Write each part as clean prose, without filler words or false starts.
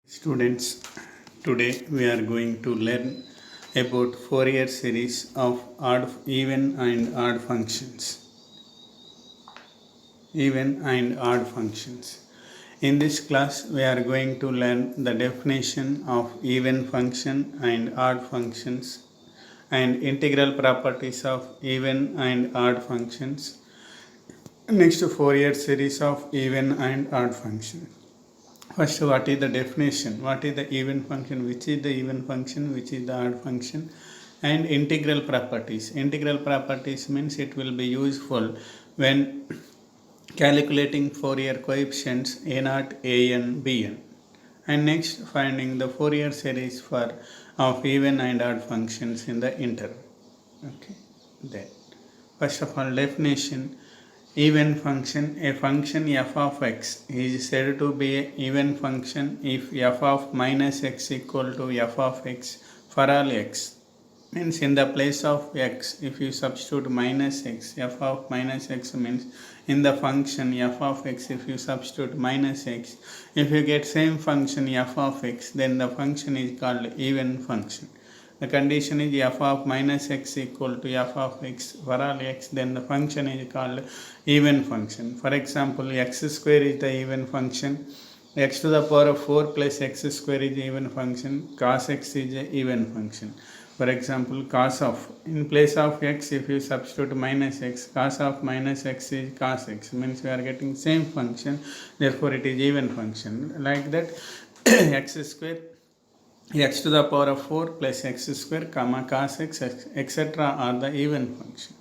Students, today we are going to learn about Fourier series of even and odd functions. Even and odd functions. In this class, we are going to learn the definition of even function and odd functions and integral properties of even and odd functions. Next, Fourier series of even and odd functions. First, what is the definition? What is the even function? Which is the even function? Which is the odd function? And integral properties. Integral properties means it will be useful when calculating Fourier coefficients a0, an, bn. And next, finding the Fourier series of even and odd functions in the interval. Okay. Then, first of all, definition. Even function, a function f of x is said to be an even function if f of minus x equal to f of x for all x. Means in the place of x, if you substitute minus x, f of minus x means in the function f of x, if you substitute minus x, if you get same function f of x, then the function is called even function. The condition is f of minus x equal to f of x for all x, then the function is called even function. For example, x square is the even function, x to the power of 4 plus x square is the even function, cos x is the even function. For example, cos of, in place of x, if you substitute minus x, cos of minus x is cos x, means we are getting same function, therefore it is even function. Like that, x square, x to the power of 4 plus x square comma cos x etc. are the even function.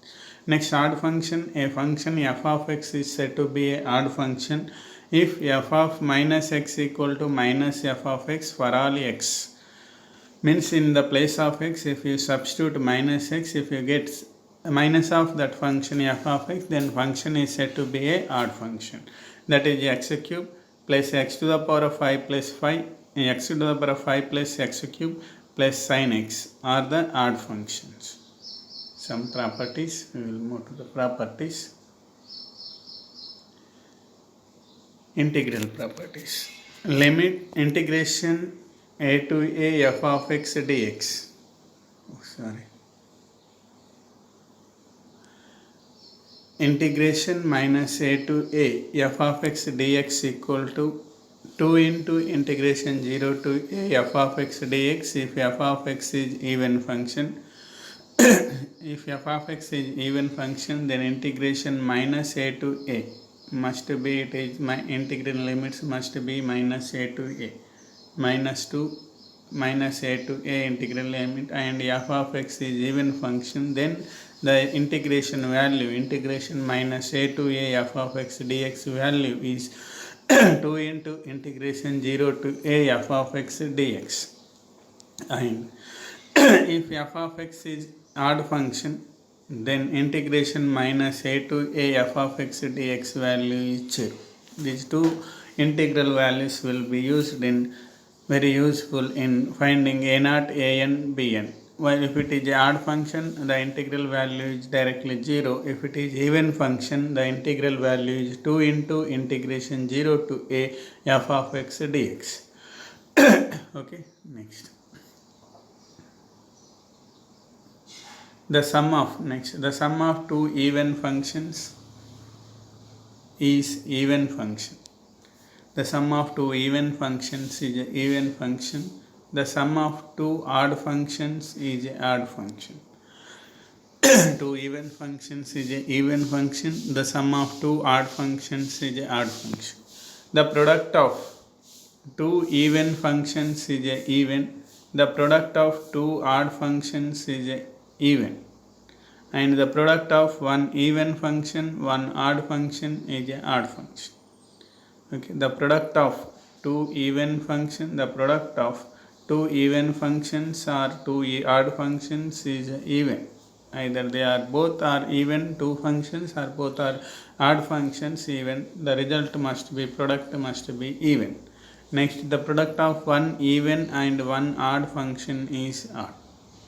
Next, odd function. A function f of x is said to be an odd function if f of minus x equal to minus f of x for all x. Means in the place of x, if you substitute minus x, if you get minus of that function f of x, then function is said to be a odd function. That is x cube plus x to the power of 5 plus 5, x to the power of 5 plus x cube plus sin x are the odd functions. Some properties, we will move to the properties. Integral properties. Limit integration a to a f of x dx. Integration minus a to a f of x dx equal to 2 into integration 0 to a f of x dx if f of x is even function. If f of x is even function, then integration minus a to a must be, it is my integral limits must be minus a to a, minus 2 minus a to a integral limit, and f of x is even function, then the integration value, integration minus a to a f of x dx value is 2 into integration 0 to a f of x dx. And if f of x is odd function, then integration minus a to a f of x dx value is 0. These two integral values will be used in very useful in finding a0, an, bn. While if it is odd function, the integral value is directly 0. If it is even function, the integral value is 2 into integration 0 to a f of x dx. Okay, next. The sum of two even functions is even function. The sum of two even functions is an even function. The sum of two odd functions is an odd function. Two even functions is an even function. The sum of two odd functions is an odd function. The product of two even functions is an even. The product of two odd functions is an even, and the product of one even function, one odd function is an odd function. Okay, the product of two even function, the product of two even functions or two odd functions is even. Either they are both are even two functions or both are odd functions even. The result must be, product must be even. Next, the product of one even and one odd function is odd.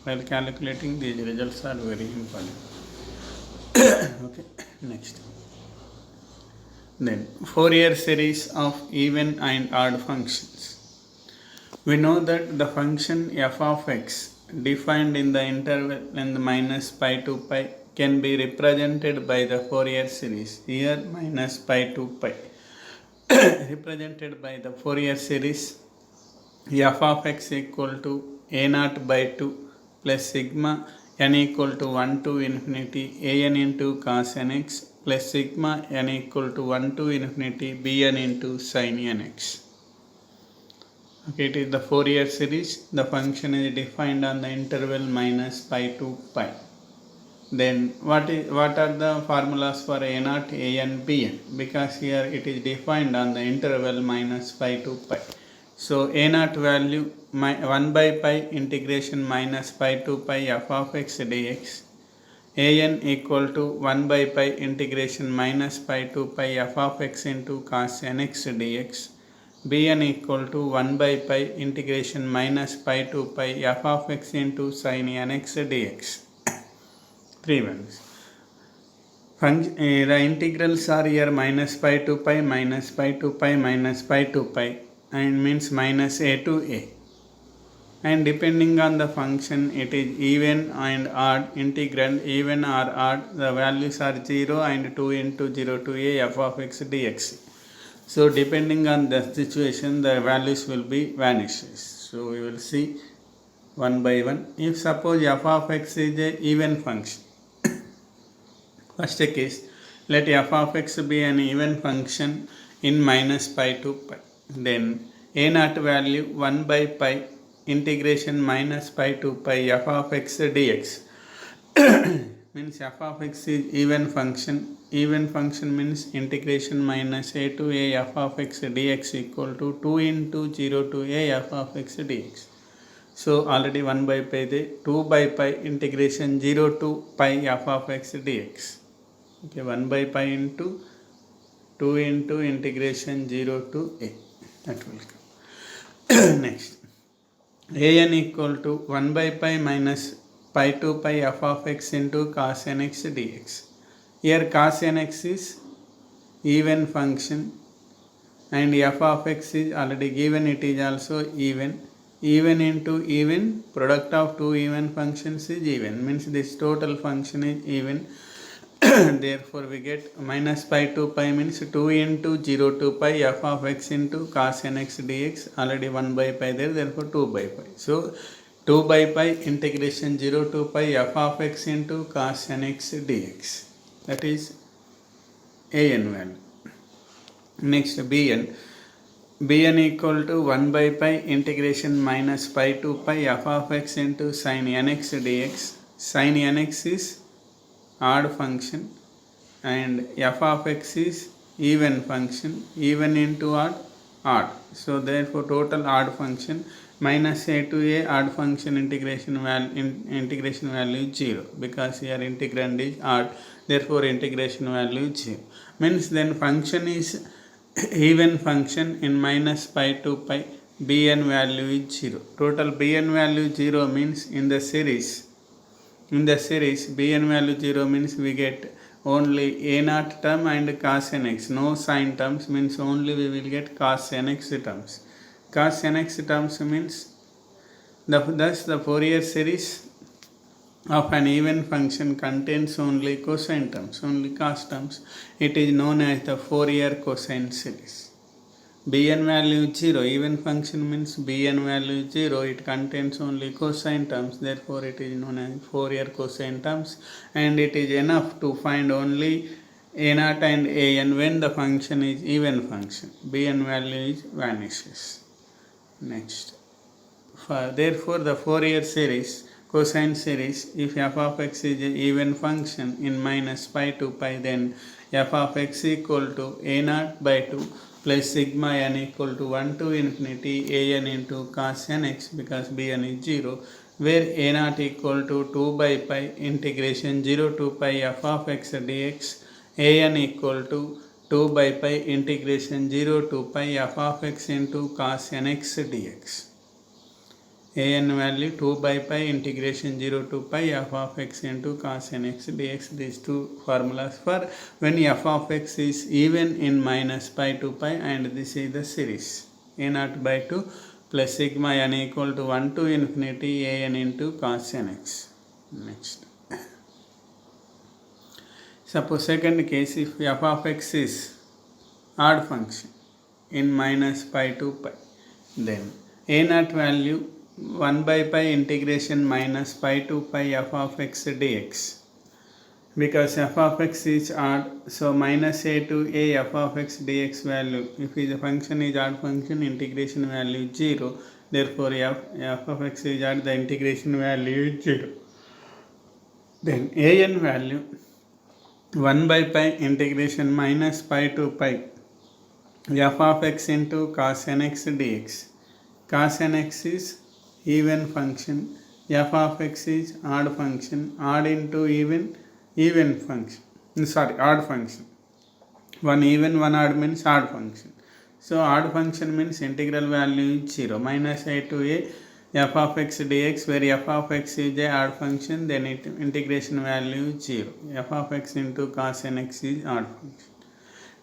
While calculating, these results are very important. Okay, next. Then Fourier series of even and odd functions. We know that the function f of x defined in the interval length minus pi to pi can be represented by the Fourier series. Here minus pi to pi represented by the Fourier series f of x equal to a naught by 2 plus sigma n equal to 1 to infinity a n into cos nx plus sigma n equal to 1 to infinity bn into sin nx. Okay, it is the Fourier series. The function is defined on the interval minus pi to pi. Then what are the formulas for a naught, a n, b n? Because here it is defined on the interval minus pi to pi. So a naught value 1 by pi integration minus pi to pi f of x dx. A n equal to 1 by pi integration minus pi to pi f of x into cos nx dx. Bn equal to 1 by pi integration minus pi to pi f of x into sin nx dx. 3 ones. The integrals are here minus pi to pi, minus pi to pi, minus pi to pi, and means minus a to a. And depending on the function, it is even and odd. Integrand even or odd, the values are 0 and 2 into 0 to a f of x dx. So depending on the situation, the values will be vanishes. So we will see one by one. If suppose f of x is a even function, first case, let f of x be an even function in minus pi to pi. Then a naught value 1 by pi integration minus pi to pi f of x dx. Means f of x is even function. Even function means integration minus a to a f of x dx equal to 2 into 0 to a f of x dx. So already 1 by pi is 2 by pi integration 0 to pi f of x dx. Okay, 1 by pi into 2 into integration 0 to a. That will come. Next, a n equal to 1 by pi minus pi to pi f of x into cos nx dx. Here cos nx is even function and f of x is already given, it is also even. Even into even, product of two even functions is even, means this total function is even. Therefore we get minus pi to pi means 2 into 0 to pi f of x into cos nx dx. Already 1 by pi there, therefore 2 by pi. So 2 by pi integration 0 to pi f of x into cos nx dx. That is a n value. Next bn. Bn equal to 1 by pi integration minus pi to pi f of x into sin nx dx. Sin nx is odd function and f of x is even function. Even into odd, odd. So therefore total odd function minus a to a odd function integration value is 0, because here integrand is odd, therefore integration value is 0. Means then function is even function in minus pi to pi, bn value is 0. Total bn value 0 means in the series bn value 0 means we get only a naught term and cos nx, no sin terms, means only we will get cos nx terms. Cos nx terms means thus the Fourier series of an even function contains only cosine terms, only cos terms. It is known as the Fourier cosine series. Bn value 0, even function means bn value 0, it contains only cosine terms, therefore it is known as Fourier cosine terms, and it is enough to find only a naught and a n when the function is even function. Bn value is vanishes. Next, therefore the Fourier series, cosine series, if f of x is an even function in minus pi to pi, then f of x equal to a naught by 2 plus sigma n equal to 1 to infinity a n into cos nx, because bn is 0, where a naught equal to 2 by pi integration 0 to pi f of x dx, a n equal to 2 by pi integration 0 to pi f of x into cos nx dx. A n value 2 by pi integration 0 to pi f of x into cos nx dx. These two formulas for when f of x is even in minus pi to pi, and this is the series a naught by 2 plus sigma n equal to 1 to infinity a n into cos nx. Next. Suppose second case, if f of x is odd function in minus pi to pi, then a naught value 1 by pi integration minus pi to pi f of x dx. Because f of x is odd, so minus a to a f of x dx value, if the function is odd function, integration value is 0, therefore f of x is odd, the integration value is 0. Then a n value 1 by pi integration minus pi to pi f of x into cos nx dx. Cos nx is even function, f of x is odd function, odd into even function, odd function. One even, one odd means odd function. So odd function means integral value is 0, minus a to a f of x dx, where f of x is a odd function, then integration value is 0. f of x into cos nx is odd function.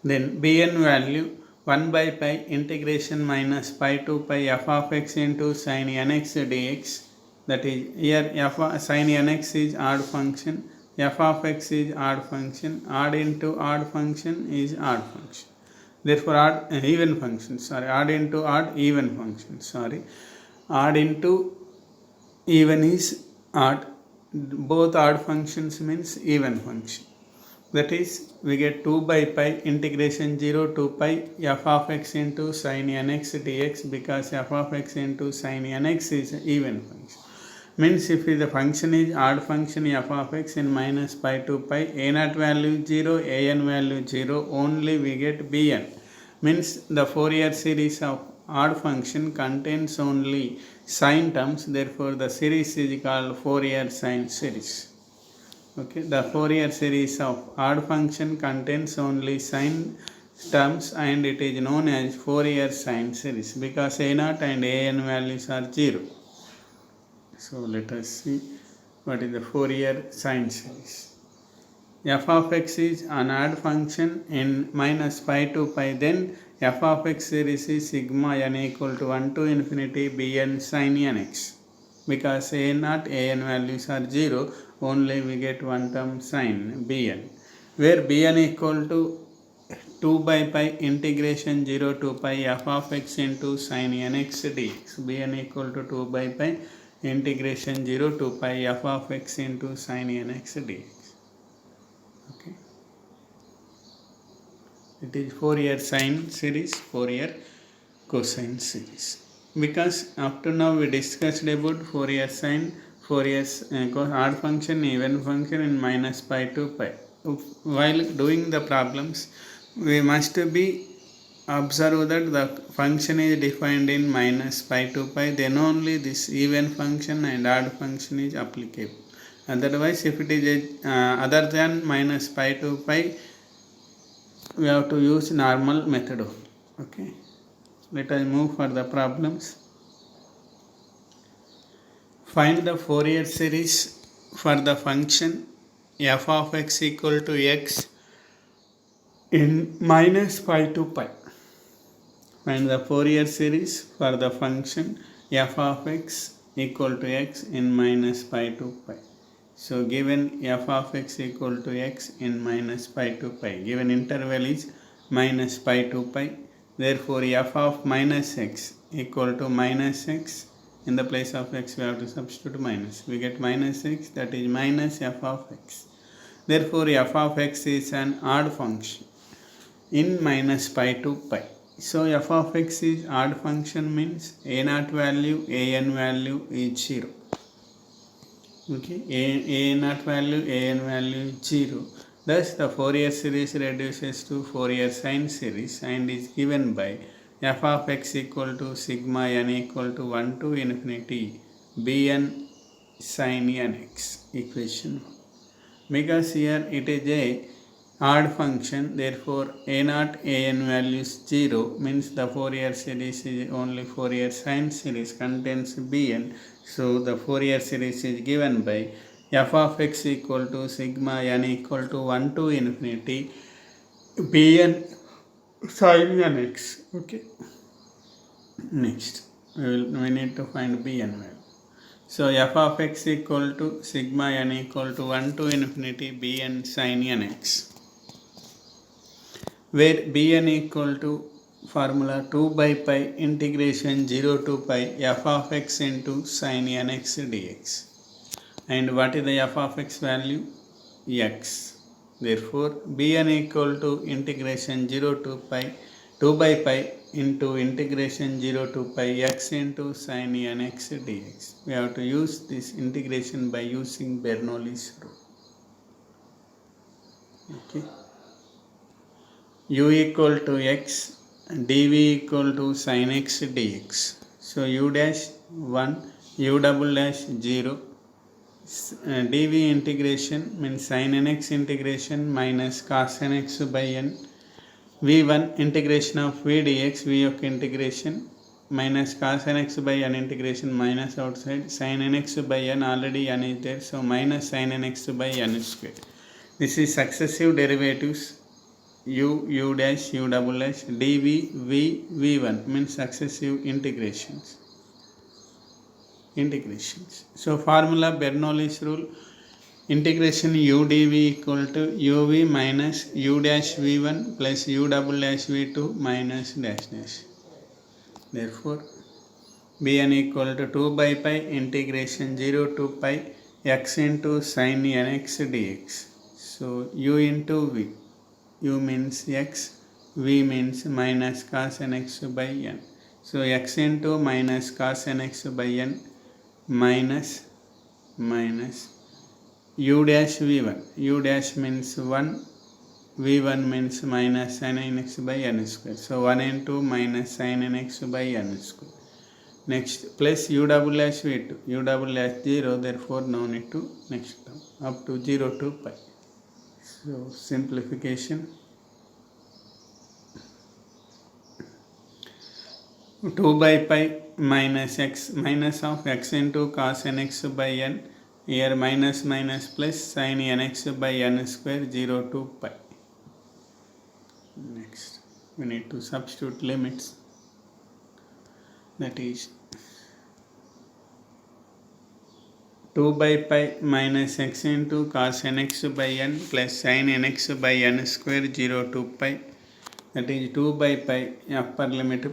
Then bn value 1 by pi integration minus pi to pi f of x into sin nx dx. That is, here sin nx is odd function, f of x is odd function, odd into odd function is odd function. Therefore even function, odd into odd, even function, odd into even is odd. Both odd functions means even function. That is, we get 2 by pi integration 0 to pi f of x into sin nx dx, because f of x into sin nx is even function. Means if the function is odd function f of x in minus pi to pi, a naught value 0, a n value 0, only we get bn. Means the Fourier series of odd function contains only sine terms, therefore the series is called Fourier sine series. Okay, the Fourier series of odd function contains only sine terms and it is known as Fourier sine series, because a naught and a n values are 0. So let us see what is the Fourier sine series. F of x is an odd function in minus pi to pi, then f of x series is sigma n equal to 1 to infinity bn sin nx. Because a naught, a n values are 0, only we get one term sin bn, where bn equal to 2 by pi integration 0 to pi f of x into sin nx dx. bn equal to 2 by pi integration 0 to pi f of x into sin nx dx. Okay, it is Fourier sine series, Fourier cosine series. Because up to now we discussed about Fourier sine, Fourier odd function, even function in minus pi to pi. While doing the problems, we must be observe that the function is defined in minus pi to pi, then only this even function and odd function is applicable. Otherwise, if it is other than minus pi to pi, we have to use normal method. Okay, let us move for the problems. Find the Fourier series for the function f of x equal to x in minus pi to pi. Find the Fourier series for the function f of x equal to x in minus pi to pi. So given f of x equal to x in minus pi to pi, given interval is minus pi to pi, therefore f of minus x equal to minus x. In the place of x we have to substitute minus, we get minus x, that is minus f of x. Therefore f of x is an odd function in minus pi to pi. So f of x is odd function means a naught value, a n value is 0. Okay, a naught value, a n value is 0. Thus the Fourier series reduces to Fourier sine series and is given by f of x equal to sigma n equal to 1 to infinity bn sin nx, equation 1. Because here it is a odd function, therefore a naught, a n values 0, means the Fourier series is only Fourier sine series, contains bn. So the Fourier series is given by f of x equal to sigma n equal to 1 to infinity bn sin nx. Okay, next we need to find Bn value. So f of x equal to sigma n equal to 1 to infinity Bn sin nx, where Bn equal to formula 2 by pi integration 0 to pi f of x into sin nx dx. And what is the f of x value? X. Therefore, Bn equal to integration 0 to pi 2 by pi into integration 0 to pi x into sin nx dx. We have to use this integration by using Bernoulli's rule. Okay. U equal to x, dv equal to sin x dx. So u dash 1, u double dash 0. dv integration means sin nx integration minus cos nx by n. v1 integration of v dx, v యొక్క integration minus cos nx by n integration minus outside sin nx by n, already n is there, so minus sin nx by n square. This is successive derivatives u dash u double dash dv v1 means successive integrations. So formula Bernoulli's rule, integration u dv equal to uv minus u dash v1 plus u double dash v2 minus dash dash. Therefore, Bn equal to 2 by pi integration 0 to pi x into sin nx dx. So u into v, u means x, v means minus cos nx by n. So x into minus cos nx by n minus u dash v1, u dash means 1, v1 means minus sin nx by n square. So 1 into minus sin nx by n square. Next, plus u double dash v2, u double dash 0, therefore no need to next term, up to 0 to pi. So simplification, 2 by pi minus x, minus of x into cos nx by n, here minus minus plus sin nx by n square 0 to pi. Next, we need to substitute limits, that is 2 by pi minus x into cos nx by n plus sin nx by n square 0 to pi, that is 2 by pi upper limit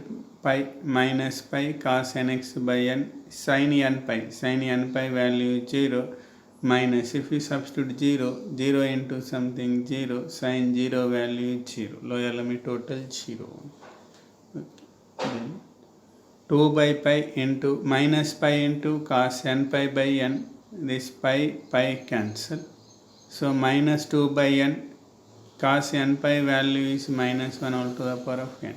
pi minus pi cos nx by n sin n pi value is 0 minus, if you substitute 0 into something 0, sin 0 value is 0, lower limit total 0. Okay. Then 2 by pi into minus pi into cos n pi by n, this pi cancel, so minus 2 by n, cos n pi value is minus 1 all to the power of n,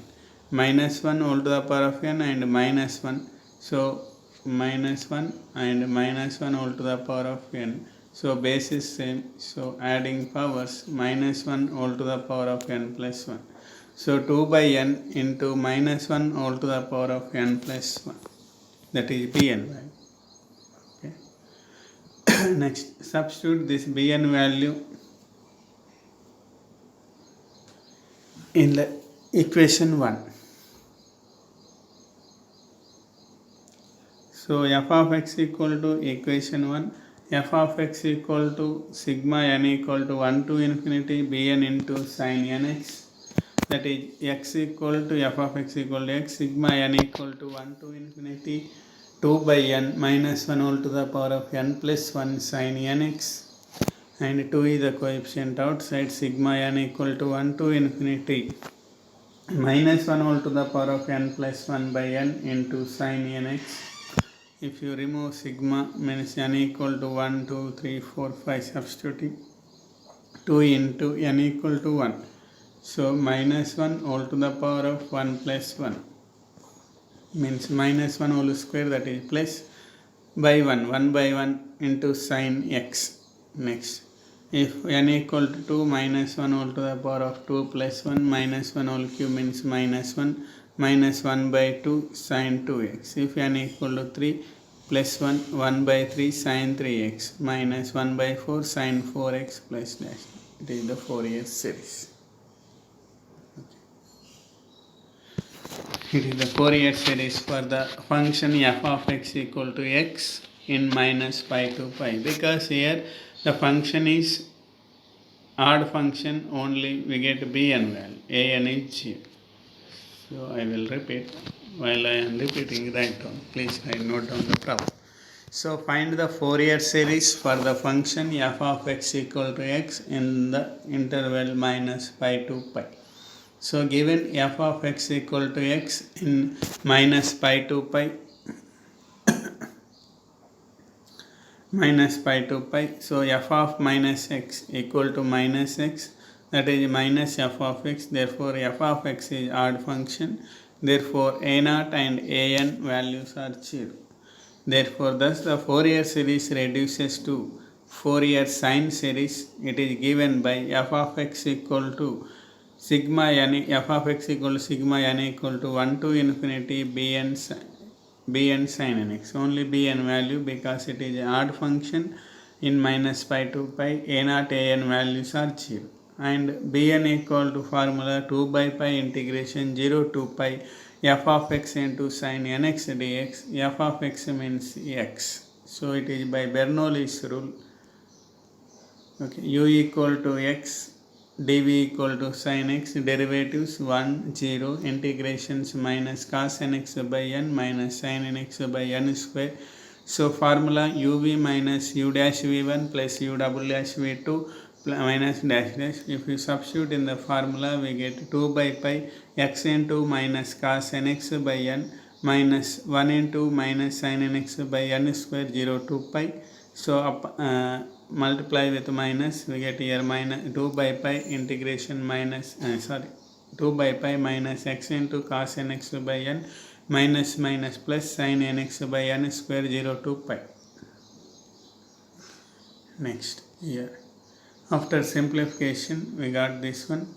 minus 1 all to the power of n and minus 1, so minus 1 and minus 1 all to the power of n, so base is same, so adding powers, minus 1 all to the power of n plus 1, so 2 by n into minus 1 all to the power of n plus 1, that is Bn value. Okay. Next, substitute this Bn value in the equation 1. So f of x equal to equation 1, f of x equal to sigma n equal to 1 to infinity Bn into sin nx, that is x equal to f of x equal to x, sigma n equal to 1 to infinity 2 by n minus 1 all to the power of n plus 1 sin nx, and 2 is the coefficient outside, sigma n equal to 1 to infinity minus 1 all to the power of n plus 1 by n into sin nx. If you remove sigma, means n equal to 1, 2, 3, 4, 5, substituting 2 into n equal to 1. So minus 1 all to the power of 1 plus 1 means minus 1 whole square, that is plus by 1 by 1 into sin x. Next, if n equal to 2, minus 1 all to the power of 2 plus 1 minus 1 whole cube means minus 1 minus 1 by 2 sin 2x. If n equal to 3, plus 1 by 3 sin 3x minus 1 by 4 sin 4x plus dash. It is the Fourier series. Okay. It is the Fourier series for the function f of x equal to x in minus pi to pi, because here the function is odd function, only we get bn value, an is 0. So I will repeat. While I am repeating, write down. Please write, note down the problem. So find the Fourier series for the function f of x equal to x in the interval minus pi to pi. So given f of x equal to x in minus pi to pi, minus pi to pi, so f of minus x equal to minus x, that is minus f of x, therefore f of x is odd function, therefore a0 and an values are 0. Therefore thus the Fourier series reduces to Fourier sine series. It is given by f of x equal to sigma n, f of x equal to sigma n equal to 1 to infinity bn sin nx, only bn value because it is an odd function in minus pi to pi, a0 an values are 0, and bn equal to formula 2 by pi integration 0 to pi f of x into sin nx dx. F of x means x, so it is by Bernoulli's rule. Okay, u equal to x, dv equal to sin x, derivatives 1 0, integrations minus cos nx by n minus sin nx by n square. So formula uv minus u dash v1 plus u double dash v2 minus dash dash. If you substitute in the formula, we get 2 by pi x into minus cos nx by n minus 1 into minus sin nx by n square 0 to pi. So multiply with minus, we get here minus 2 by pi integration minus 2 by pi minus x into cos nx by n minus minus plus sin nx by n square 0 to pi. Next here, after simplification we got this one,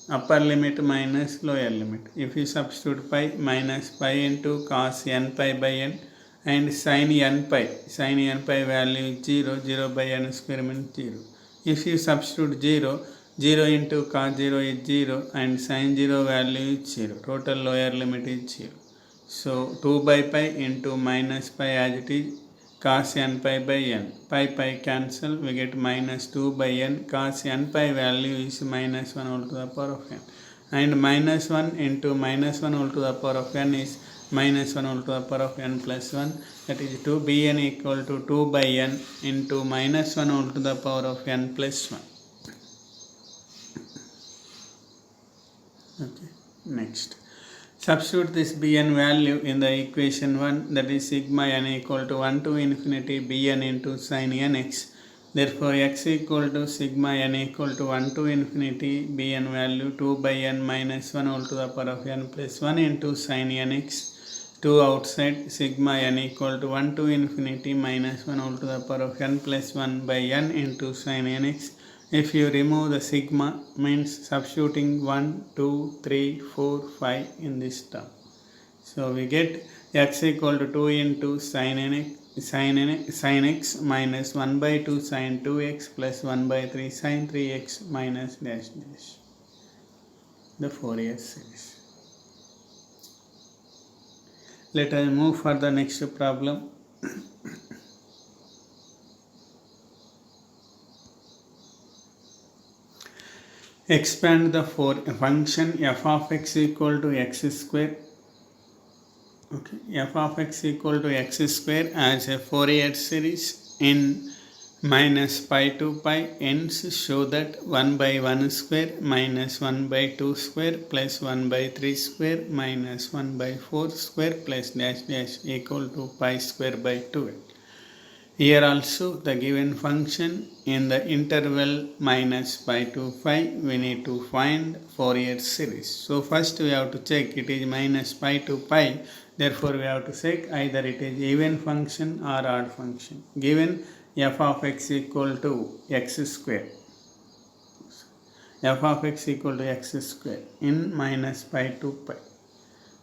upper limit minus lower limit. If you substitute pi, minus pi into cos n pi by n and sin n pi value is 0, 0 by n square means 0. If you substitute 0, 0 into cos 0 is 0 and sin 0 value is 0, total lower limit is 0. So 2 by pi into minus pi as it is, cos n pi by n, pi cancel, we get minus 2 by n, cos n pi value is minus 1 whole to the power of n, and minus 1 into minus 1 whole to the power of n is minus 1 whole to the power of n plus 1, that is 2 bn equal to 2 by n into minus 1 whole to the power of n plus 1. Okay, next. Substitute this bn value in the equation 1, that is sigma n equal to 1 to infinity bn into sin nx. Therefore x equal to sigma n equal to 1 to infinity bn value 2 by n minus 1 whole to the power of n plus 1 into sin nx. 2 outside, sigma n equal to 1 to infinity minus 1 whole to the power of n plus 1 by n into sin nx. If you remove the sigma, means substituting 1, 2, 3, 4, 5 in this term. So we get x equal to 2 into sin x minus 1 by 2 sin 2x plus 1 by 3 sin 3x minus dash dash. The Fourier series. Let us move for the next problem. Expand the function f of x equal to x square. Okay, f of x equal to x square as a Fourier series in minus pi to pi, hence show that 1 by 1 square minus 1 by 2 square plus 1 by 3 square minus 1 by 4 square plus dash dash equal to pi square by 12. Here also the given function in the interval minus pi to pi, we need to find Fourier series. So first we have to check it is minus pi to pi, therefore we have to check either it is even function or odd function. Given f of x equal to x square, f of x equal to x square in minus pi to pi.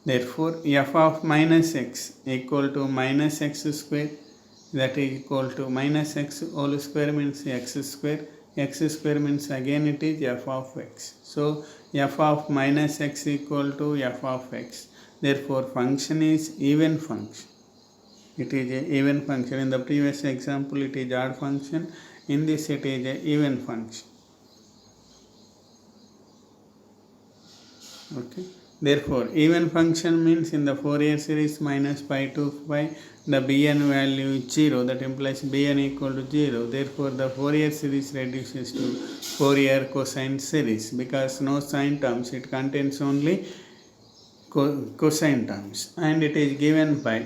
Therefore f of minus x equal to minus x square, that is equal to minus x whole square means x square x square means again it is f of x. So f of minus x equal to f of x. Therefore function is even function. It is a even function. In the previous example it is odd function. In this it is a even function. Okay. Therefore even function means in the Fourier series minus pi to pi the bn value is 0, that implies bn equal to 0. Therefore the Fourier series reduces to Fourier cosine series because no sine terms, it contains only cosine terms, and it is given by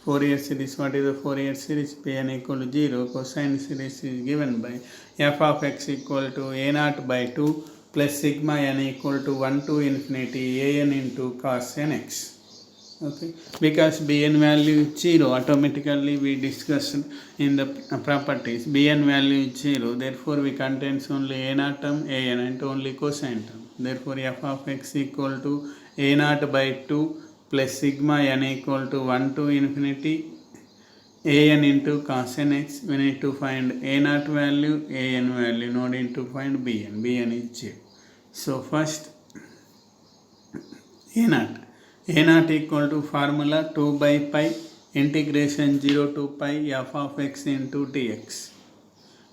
Fourier series. What is the Fourier series? Bn equal to 0. Cosine series is given by f of x equal to a0 by 2 plus sigma n equal to 1 to infinity an into cos nx. Okay, because bn value is 0, automatically we discussed in the properties bn value is 0, therefore we contains only a0 term, an, and only cosine term. Therefore f of x equal to a0 by 2 plus sigma n equal to 1 to infinity an into cos nx. We need to find a0 value, an value, no need to find bn. Bn is 0. So first a0 equal to formula 2 by pi integration 0 to pi f of x into dx.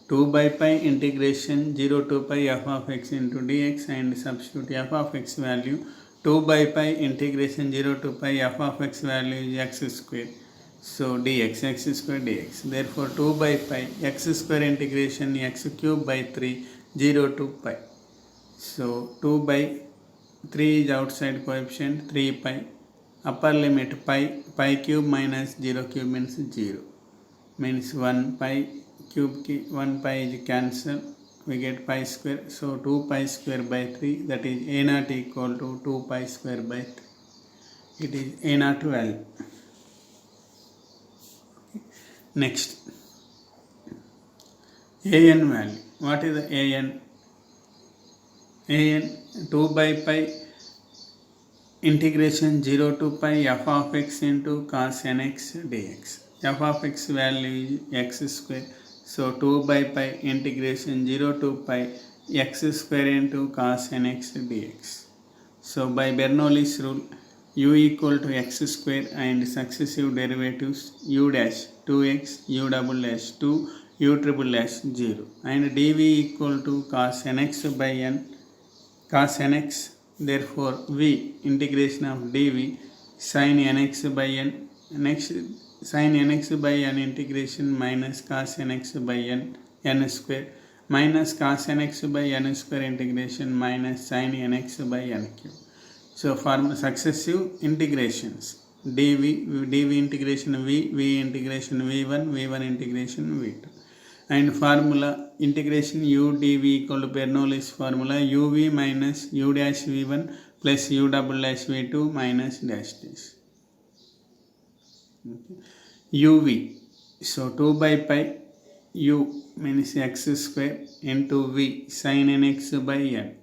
2 by pi integration 0 to pi f of x into dx, and substitute f of x value 2 by pi integration 0 to pi f of x value is x square. So dx, x square dx. Therefore 2 by pi x square integration x cube by 3 0 to pi. So 2 by 3 is outside coefficient, 3 pi, upper limit pi cube minus 0 cube means 0, means 1 pi cube 1 pi is cancel, we get pi square. So 2 pi square by 3, that is a0 equal to 2 pi square by 3. It is a0 value. Next, an value. What is the an? An 2 by pi integration 0 to pi f of x into cos nx dx. F of x value is x square. So 2 by pi integration 0 to pi x square into cos nx dx. So by Bernoulli's rule, u equal to x square and successive derivatives u dash 2x, u double dash 2, u triple dash 0, and dv equal to cos nx by n, cos nx. Therefore v integration of dv sin nx by n, next sin nx by n integration minus cos nx by n square, minus cos nx by n square integration minus sin nx by n cube. So for successive integrations dv integration v integration v1, v1 integration v2, and formula integration u dv equal to Bernoulli's formula uv minus u dash v1 plus u double dash v2 minus dash dash. Okay. uv, so 2 by pi u means x square into v sin nx by n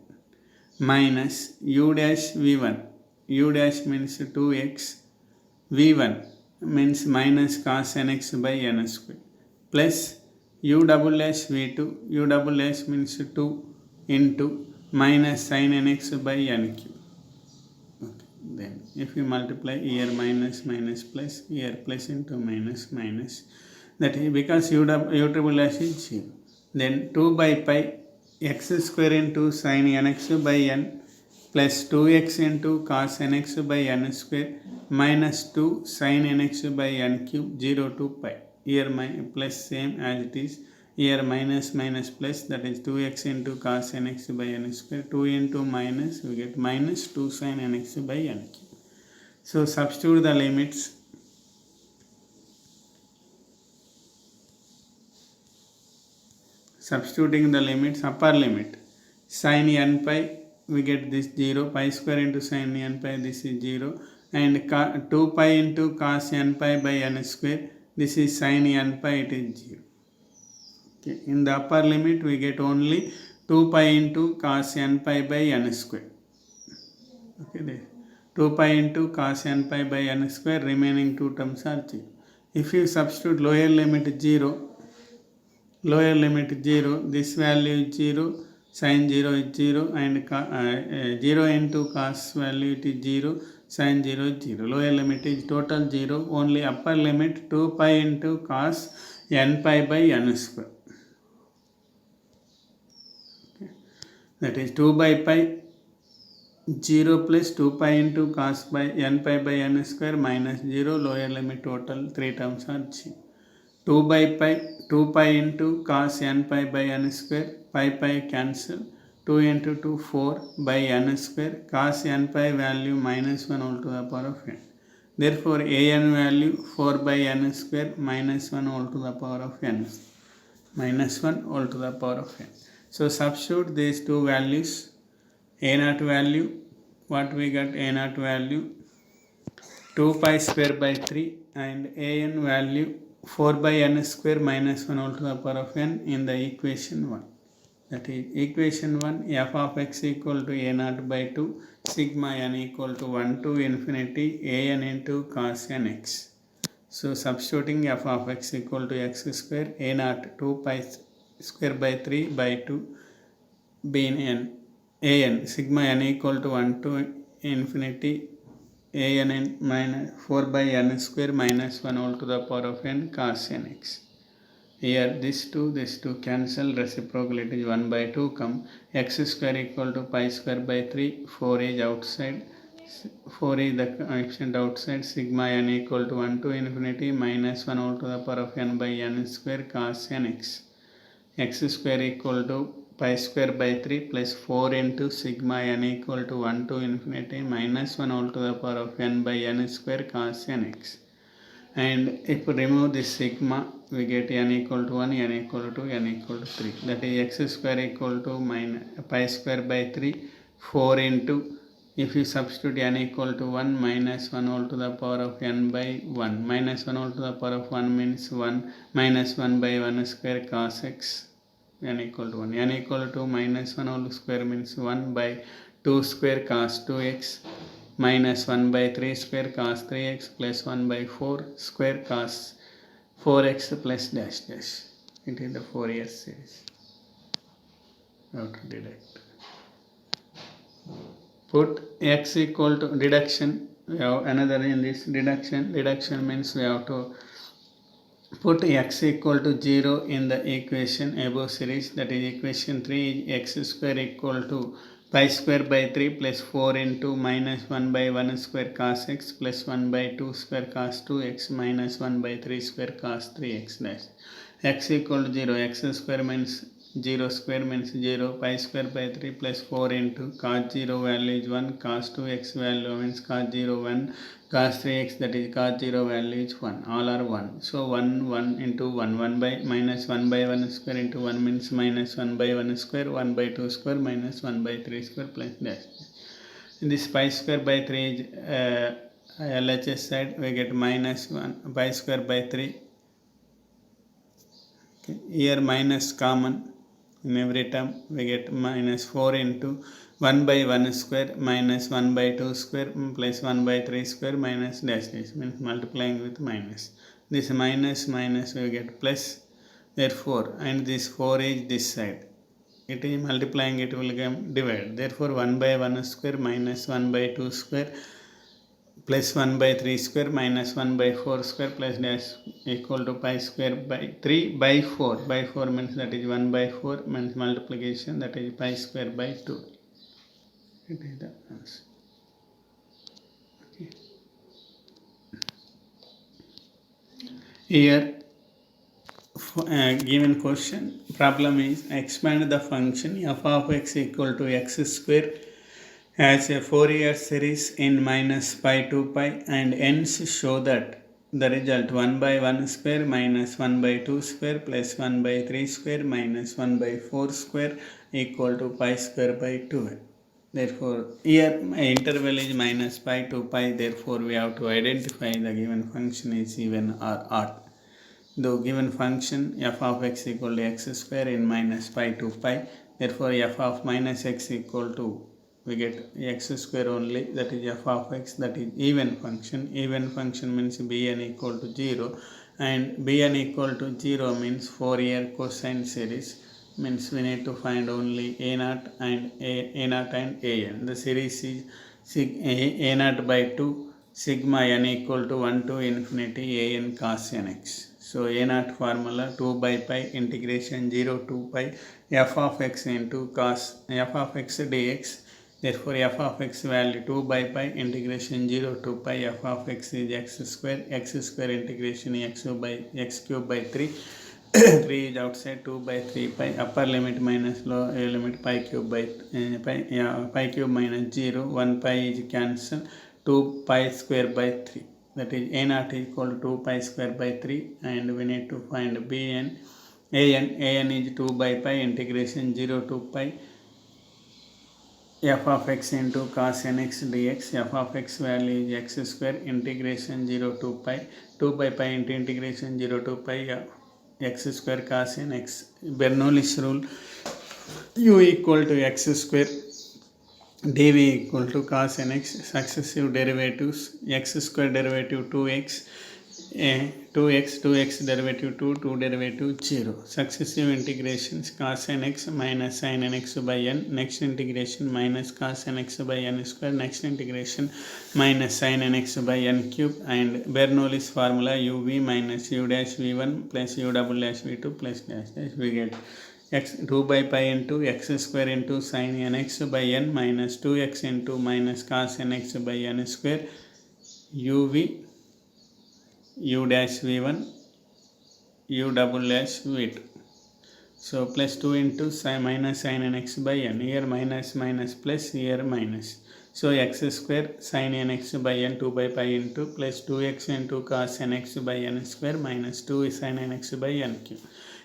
minus u dash v1, u dash means 2x, v1 means minus cos nx by n square, plus u double dash v2, u double dash means 2 into minus sin nx by n cube. Okay. Then if you multiply here minus minus plus, here plus into minus minus, that is because u triple dash is 0. Then 2 by pi x square into sin nx by n plus 2x into cos nx by n square minus 2 sin nx by n cube 0 to pi. Here plus same as it is, here minus minus plus, that is 2x into cos nx by n square, 2 into minus, we get minus 2 sin nx by n cube. So substitute the limits. Substituting the limits, upper limit sin n pi, we get this 0, pi square into sin n pi, this is 0, and 2 pi into cos n pi by n square, this is sin n pi, it is 0. Okay. In the upper limit we get only 2 pi into cos n pi by n square. Okay, there 2 pi into cos n pi by n square, remaining two terms are 0. If you substitute lower limit 0, lower limit 0, this value is 0, sin 0 is 0, and 0 into cos value it is 0, sin 0 is 0. Lower limit is total 0, only upper limit 2 pi into cos n pi by n square. Okay. That is 2 by pi 0 plus 2 pi into cos by n pi by n square minus 0, lower limit total 3 terms are 0. 2 by pi 2 pi into cos n pi by n square, pi cancel, 2 into 2 4 by n square, cos n pi value minus 1 all to the power of n. Therefore an value 4 by n square minus 1 all to the power of n, minus 1 all to the power of n. So substitute these two values. A0 value, what we got? A0 value 2 pi square by 3 and an value 4 by n square minus 1 all to the power of n in the equation 1. That is equation 1, f of x equal to a0 by 2 sigma n equal to 1 to infinity an into cos nx. So substituting f of x equal to x square a0 2 pi square by 3 by 2 being an sigma n equal to 1 to infinity an minus 4 by n square minus 1 all to the power of n cos nx. Here this 2 cancel, reciprocal it is 1 by 2 come, x square equal to pi square by 3, 4 is outside, 4 is the coefficient outside, sigma n equal to 1 to infinity minus 1 all to the power of n by n square cos nx. X square equal to pi square by 3 plus 4 into sigma n equal to 1 to infinity minus 1 all to the power of n by n square cos nx. And if we remove this sigma, we get n equal to 1, n equal to 2, n equal to 3. That is x square equal to pi square by 3, 4 into, if you substitute n equal to 1, minus 1 all to the power of n by 1. Minus 1 all to the power of 1 means 1, minus 1 by 1 square cos x, n equal to 1. n equal to minus 1 whole square means 1 by 2 square cos 2x minus 1 by 3 square cos 3x plus 1 by 4 square cos 4x plus dash dash. It is the Fourier series. We have to deduct. Put x equal to deduction. We have another in this deduction. Deduction means we have to put x equal to 0 in the equation above series. That is equation 3 is x square equal to pi square by 3 plus 4 into minus 1 by 1 square cos x plus 1 by 2 square cos 2x minus 1 by 3 square cos 3x dash. X equal to 0, x square means 0 square means 0, pi square by 3 plus 4 into cos 0 value is 1, cos 2x value means cos 0 1, cos 3x that is cos 0 value is 1, all are 1. So 1 1 into 1, 1 by minus 1 by 1 square into 1 means minus 1 by 1 square, 1 by 2 square minus 1 by 3 square plus dash. In this pi square by 3 is LHS side, we get minus 1 pi square by 3. Okay. Here minus common. In every term we get minus 4 into 1 by 1 square minus 1 by 2 square plus 1 by 3 square minus dash dash, means multiplying with minus. This minus minus we get plus, therefore, and this 4 is this side. It is multiplying, it will get divide. Therefore 1 by 1 square minus 1 by 2 square plus 1 by 3 square minus 1 by 4 square plus dash equal to pi square by 3 by 4. By 4 means that is 1 by 4 means multiplication, that is pi square by 2. It is the answer. Okay. Here given question, problem is expand the function f of x equal to x square as a Fourier series in minus pi to pi, and hence show that the result 1 by 1 square minus 1 by 2 square plus 1 by 3 square minus 1 by 4 square equal to pi square by 2. Therefore here interval is minus pi to pi, therefore we have to identify the given function is even or odd. The given function f of x equal to x square in minus pi to pi, therefore f of minus x equal to, we get x square only, that is f of x, that is even function. Even function means bn equal to 0, and bn equal to 0 means Fourier cosine series, means we need to find only a0 and a0 and an. The series is a0 by 2 sigma n equal to 1 to infinity an cos nx. So a0 formula 2 by pi integration 0 to pi f of x into cos f of x dx. Therefore f of x value 2 by pi integration 0 to pi f of x is x square integration x cube by 3 3 is outside, 2 by 3 pi, upper limit minus lower limit pi cube by pi cube minus 0, 1 pi is cancelled, 2 pi square by 3, that is a0 is equal to 2 pi square by 3, and we need to find bn. an is 2 by pi integration 0 to pi f of x into cos nx dx. F of x value is x square integration 0 to pi 2 by pi into integration 0 to pi x square cos nx. Bernoulli's rule, u equal to x square dv equal to cos nx. Successive derivatives, x square derivative 2x, 2x derivative 2 derivative 0. Successive integrations cos nx minus sin nx by n. Next integration minus cos nx by n square. Next integration minus sin nx by n cube. And Bernoulli's formula uv minus u dash v1 plus u double dash v2 plus dash dash. We get x 2 by pi into x square into sin nx by n minus 2x into minus cos nx by n square uv u dash v1 u double dash v2. So plus 2 into minus sin nx by n. Here minus plus, here minus. So x square sin nx by n 2 by pi into plus 2x into cos nx by n square minus 2 sin nx by n cube.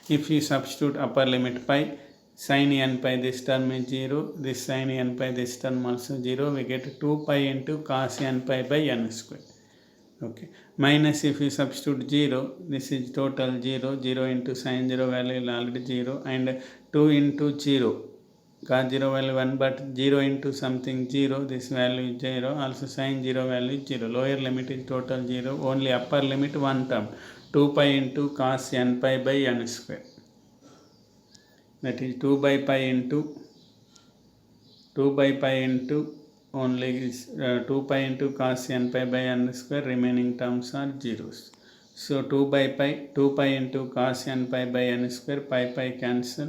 If you substitute upper limit pi, sin n pi this term is 0, this sin n pi this term also 0, we get 2 pi into cos n pi by n square. Okay, minus if you substitute 0, this is total 0, 0 into sin 0 value is already 0, and 2 into 0, cos 0 value 1, but 0 into something 0, this value is 0, also sin 0 value is 0, lower limit is total 0, only upper limit one term, 2 pi into cos n pi by n square, that is 2 by pi into only 2 pi into cos n pi by n square, remaining terms are zeros. So 2 pi into cos n pi by n square, pi cancel,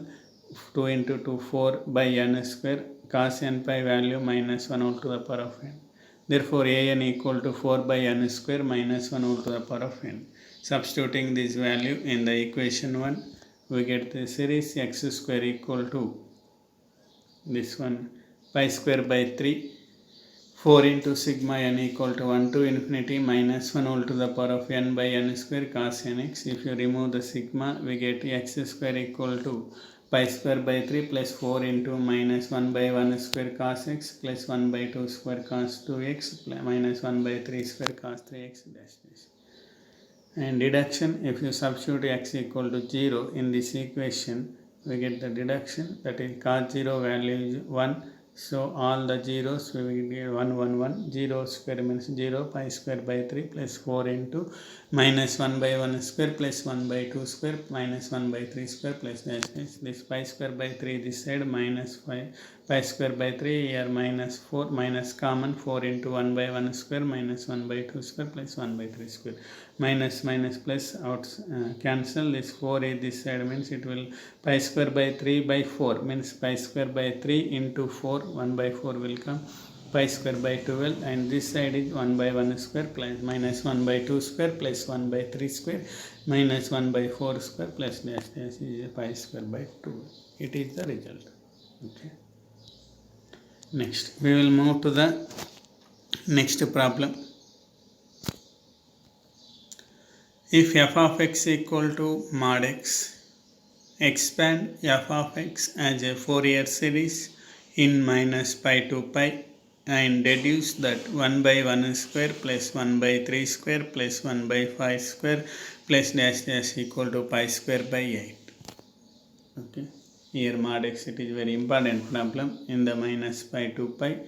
2 into 2 4 by n square, cos n pi value minus 1 whole to the power of n. Therefore an equal to 4 by n square minus 1 whole to the power of n. Substituting this value in the equation 1, we get the series x square equal to this one pi square by 3, 4 into sigma n equal to 1 to infinity minus 1 whole to the power of n by n square cos nx. If you remove the sigma, we get x square equal to pi square by 3 plus 4 into minus 1 by 1 square cos x plus 1 by 2 square cos 2x minus 1 by 3 square cos 3x dash dash. And deduction, if you substitute x equal to 0 in this equation, we get the deduction, that is cos 0 value is 1. So all the zeros we will get 1 1 1, 0 square means 0, pi square by 3 plus 4 into minus 1 by 1 square plus 1 by 2 square minus 1 by 3 square plus dash dash. This pi square by 3 this side minus pi square by 3, here minus 4 minus common 4 into 1 by 1 square minus 1 by 2 square plus 1 by 3 square minus plus out cancel, this 4 is this side means it will pi square by 3 by 4 means pi square by 3 into 4, 1 by 4 will come, pi square by 12, and this side is 1 by 1 square plus minus 1 by 2 square plus 1 by 3 square minus 1 by 4 square plus dash dash is pi square by 2. It is the result. Okay. Next, we will move to the next problem. If f of x equal to mod x, expand f of x as a Fourier series in minus pi to pi and deduce that 1 by 1 square plus 1 by 3 square plus 1 by 5 square plus dash dash equal to pi square by 8. Okay. Here mod x, it is very important problem. In the minus pi to pi,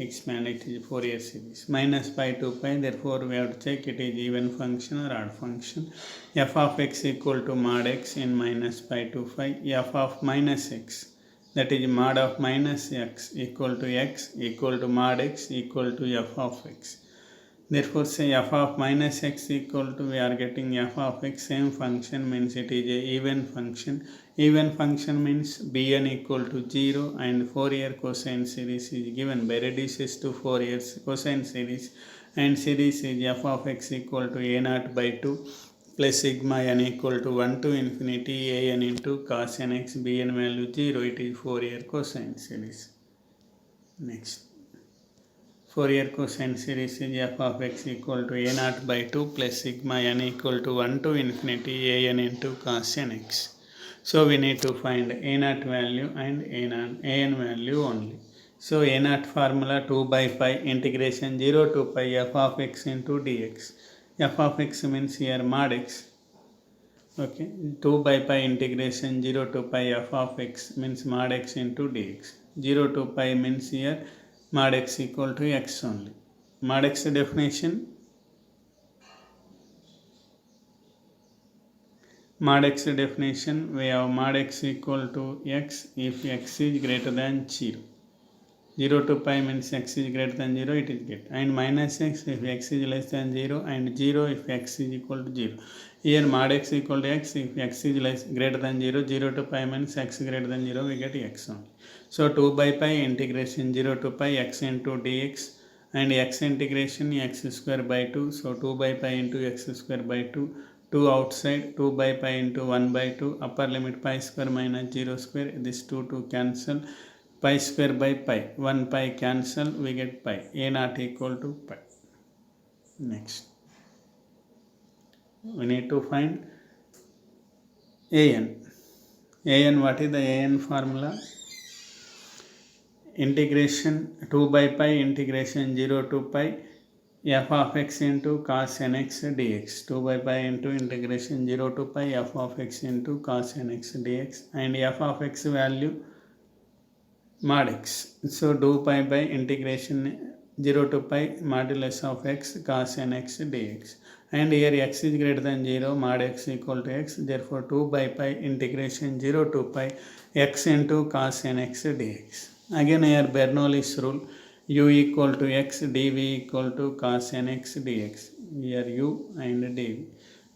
expand it is Fourier series. Minus pi to pi, therefore we have to check it is even function or odd function. F of x equal to mod x in minus pi to pi. F of minus x, that is mod of minus x equal to mod x equal to f of x. Therefore say f of minus x equal to, we are getting f of x, same function means it is a even function. Even function means bn equal to 0 and Fourier cosine series is given by reduces to Fourier cosine series, and series is f of x equal to a0 by 2 plus sigma n equal to 1 to infinity an into cos nx, bn value 0, it is Fourier cosine series. Next, Fourier cosine series is f of x equal to a0 by 2 plus sigma n equal to 1 to infinity an into cos nx. So we need to find a0 value and an value only. So a0 formula 2 by pi integration 0 to pi f of x into dx. F of x means here mod x. Okay, 2 by pi integration 0 to pi f of x means mod x into dx. 0 to pi means here mod x equal to x only. Mod x definition, we have mod x equal to x if x is greater than 0. 0 to pi means x is greater than 0, it is get, and minus x if x is less than 0, and 0 if x is equal to 0. Here mod x equal to x if x is greater than 0. 0 to pi means x greater than 0, we get x only. So 2 by pi integration 0 to pi x into dx, and x integration x square by 2. So 2 by pi into x square by 2. 2 outside, 2 by pi into 1 by 2, upper limit pi square minus 0 square, this 2 to cancel, pi square by pi, 1 pi cancel, we get pi, a0 equal to pi. Next, we need to find an. What is the an formula? Integration 2 by pi integration 0 to pi f of x into cos nx dx. 2 by pi into integration 0 to pi f of x into cos nx dx, and f of x value mod x. So 2 pi by integration 0 to pi modulus of x cos nx dx, and here x is greater than 0, mod x equal to x, therefore 2 by pi integration 0 to pi x into cos nx dx. Again here Bernoulli's rule, u equal to x, dv equal to cos nx dx. Here u and dv.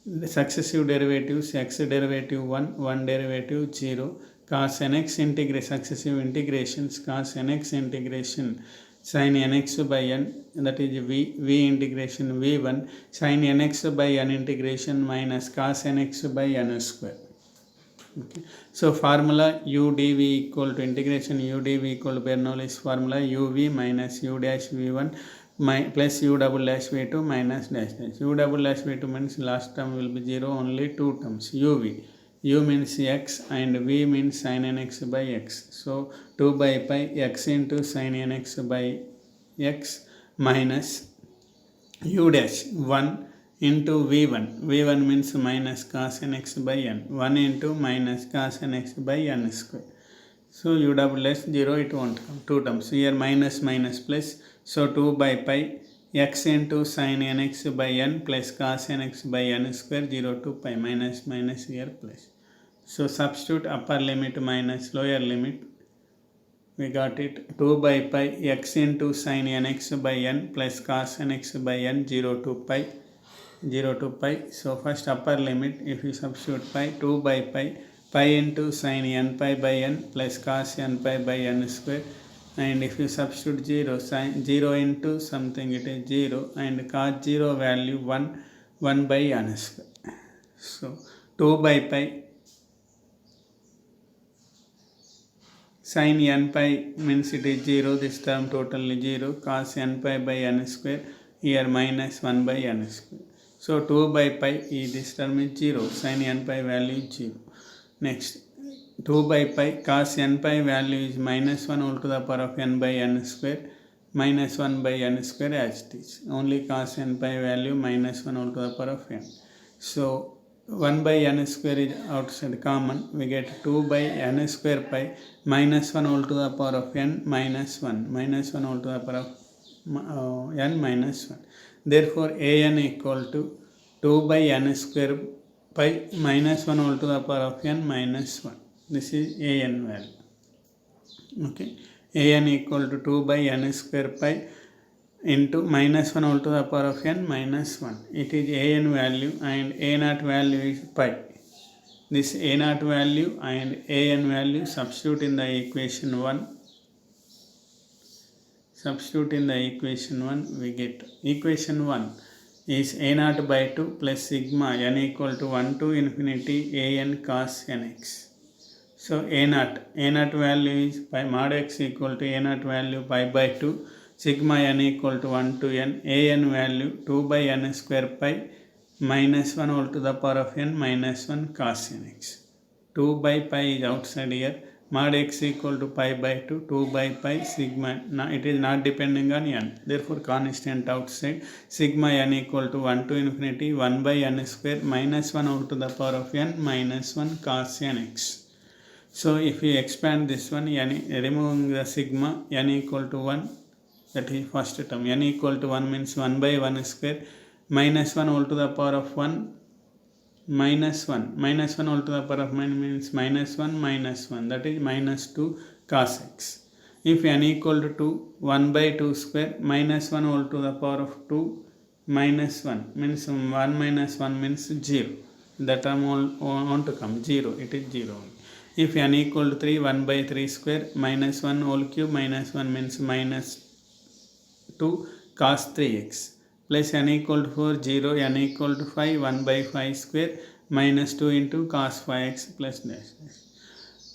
The successive derivatives, x derivative 1, 1 derivative 0, cos nx successive integrations, cos nx integration sin nx by n, that is v integration v1, sin nx by n integration minus cos nx by n square. Okay. So formula u dv equal to integration u dv equal to Bernoulli's formula uv minus u dash v1 plus u double dash v2 minus dash dash. U double dash v2 means last term will be 0, only 2 terms. uv, u means x and v means sin nx by x. So 2 by pi x into sin nx by x minus u dash 1 into v1. v1 means minus cos nx by n. 1 into minus cos nx by n square. So u double dash 0, it won't come. 2 terms. Here minus minus plus. So 2 by pi x into sin nx by n plus cos nx by n square 0 to pi, minus minus here plus. So substitute upper limit minus lower limit. We got it 2 by pi x into sin nx by n plus cos nx by n 0 to pi. So first upper limit, if you substitute pi, 2 by pi into sin n pi by n plus cos n pi by n square, and if you substitute 0, sin 0 into something, it is 0, and cos 0 value 1 by n square. So 2 by pi sin n pi means it is 0, this term totally 0, cos n pi by n square, here minus 1 by n square. So 2 by pi, this term is 0, sin n pi value is 0. Next, 2 by pi cos n pi value is minus 1 whole to the power of n by n square, minus 1 by n square as it is. Only cos n pi value minus 1 whole to the power of n. So 1 by n square is outside common, we get 2 by n square pi minus 1 whole to the power of n minus 1, minus 1 whole to the power of n minus 1. Therefore an equal to 2 by n square pi minus 1 whole to the power of n minus 1. This is an value. Okay, an equal to 2 by n square pi into minus 1 whole to the power of n minus 1. It is an value and a naught value is pi. This a naught value and an value substitute in the equation 1. Substitute in the equation 1, we get equation 1 is a naught by 2 plus sigma n equal to 1 to infinity an cos nx. So a naught value is pi mod x equal to a naught value pi by 2, sigma n equal to 1 to n, an value 2 by n square pi minus 1 whole to the power of n minus 1 cos nx. 2 by pi is outside here, mod x equal to pi by 2, 2 by pi sigma, it is not depending on n, therefore constant outside, sigma n equal to 1 to infinity 1 by n square minus 1 whole to the power of n minus 1 cos nx. So if we expand this one, removing the sigma, n equal to 1, that is first term, n equal to 1 means 1 by 1 square minus 1 whole to the power of 1 minus 1, minus 1 whole to the power of 1 means minus 1 minus 1, that is minus 2 cos x. If n equal to 2, 1 by 2 square minus 1 whole to the power of 2 minus 1 means 1 minus 1 means 0. That term want to come 0, it is 0. If n equal to 3, 1 by 3 square minus 1 whole cube minus 1 means minus 2 cos 3x plus n equal to 4, 0, n equal to 5, 1 by 5 square minus 2 into cos 5x plus dash dash.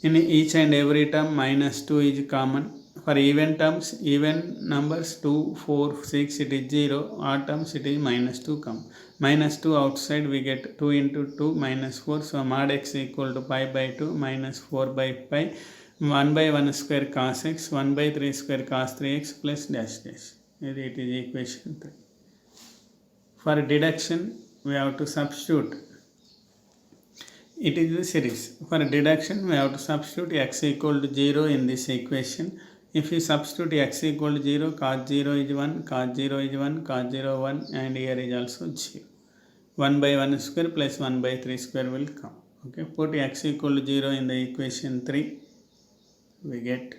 In each and every term minus 2 is common. For even terms, even numbers 2, 4, 6 it is 0, odd terms it is minus 2 come. Minus 2 outside we get 2 into 2 minus 4, so mod x equal to pi by 2 minus 4 by pi 1 by 1 square cos x 1 by 3 square cos 3x plus dash dash. It is equation 3. For deduction we have to substitute. It is the series. For deduction we have to substitute x equal to 0 in this equation. If you substitute x equal to 0, cos 0 is 1, cos 0 is 1, cos 0 1, and here is also 0. 1 by 1 square plus 1 by 3 square will come. Okay, put x equal to 0 in the equation 3. We get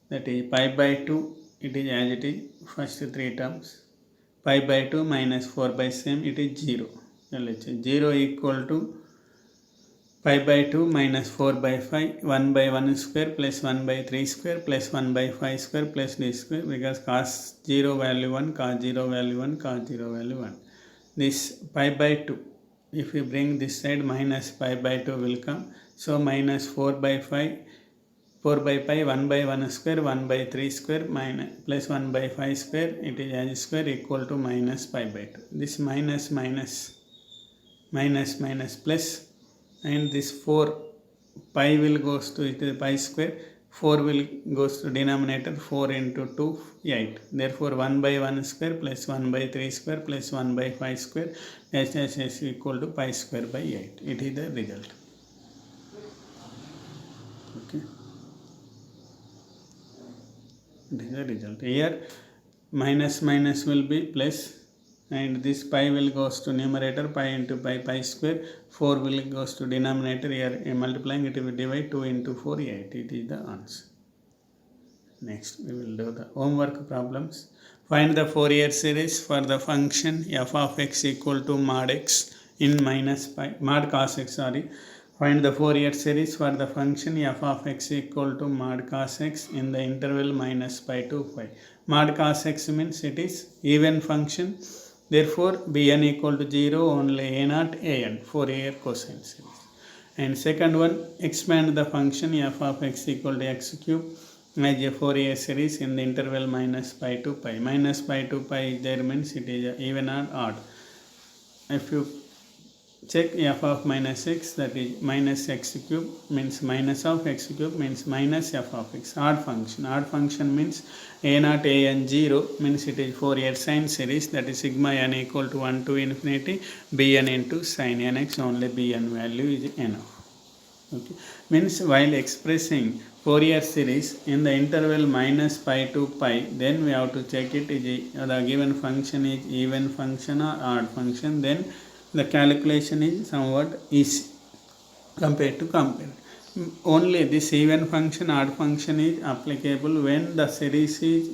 that is pi by 2, it is as it is, first 3 terms. Pi by 2 minus 4 by same, it is 0. 0 equal to pi by 2 minus 4 by 5, 1 by 1 square plus 1 by 3 square plus 1 by 5 square plus d square, because cos 0 value 1, cos 0 value 1, cos 0 value 1. This pi by 2, if we bring this side minus pi by 2 will come, so minus 4 by 5, 4 by pi 1 by 1 square 1 by 3 square minus plus 1 by 5 square, it is as square equal to minus pi by 2. This minus minus minus minus plus, and this 4 pi will goes to pi square, 4 will goes to denominator, 4 into 2 8. Therefore 1 by 1 square plus 1 by 3 square plus 1 by 5 square is equal to pi square by 8. It is the result. Okay, it is the result. Here minus minus will be plus, and this pi will goes to numerator, pi into pi square, 4 will goes to denominator, here multiplying it will divide 2 into 4 8. It is the answer. Next we will do the homework problems. Find the Fourier series for the function f of x equal to mod x in minus pi mod cos x, sorry. Find the Fourier series for the function f of x equal to mod cos x in the interval minus pi to pi. Mod cos x means it is even function, therefore bn equal to 0, only a naught an, Fourier cosine series. And second one, expand the function f of x equal to x cube as a Fourier series in the interval minus pi to pi. Minus pi to pi there means it is even or odd. If you check f of minus x, that is minus x cube means minus of x cube means minus f of x. Odd function means a naught a n 0 means it is Fourier sine series, that is sigma n equal to 1 to infinity bn into sin nx, only bn value is enough. Okay, means while expressing Fourier series in the interval minus pi to pi, then we have to check it is the given function is even function or odd function, then the calculation is somewhat easy compared to compare. Only this even function odd function is applicable when the series is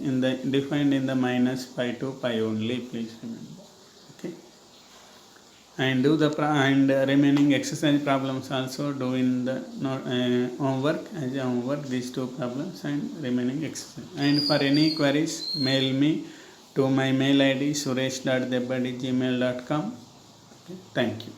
defined in the minus pi to pi only, please remember. Okay, and do the remaining exercise problems also do in the homework, as a homework, these two problems and remaining exercise. And for any queries, mail me to my mail id suresh.debbadi@gmail.com. Okay, thank you.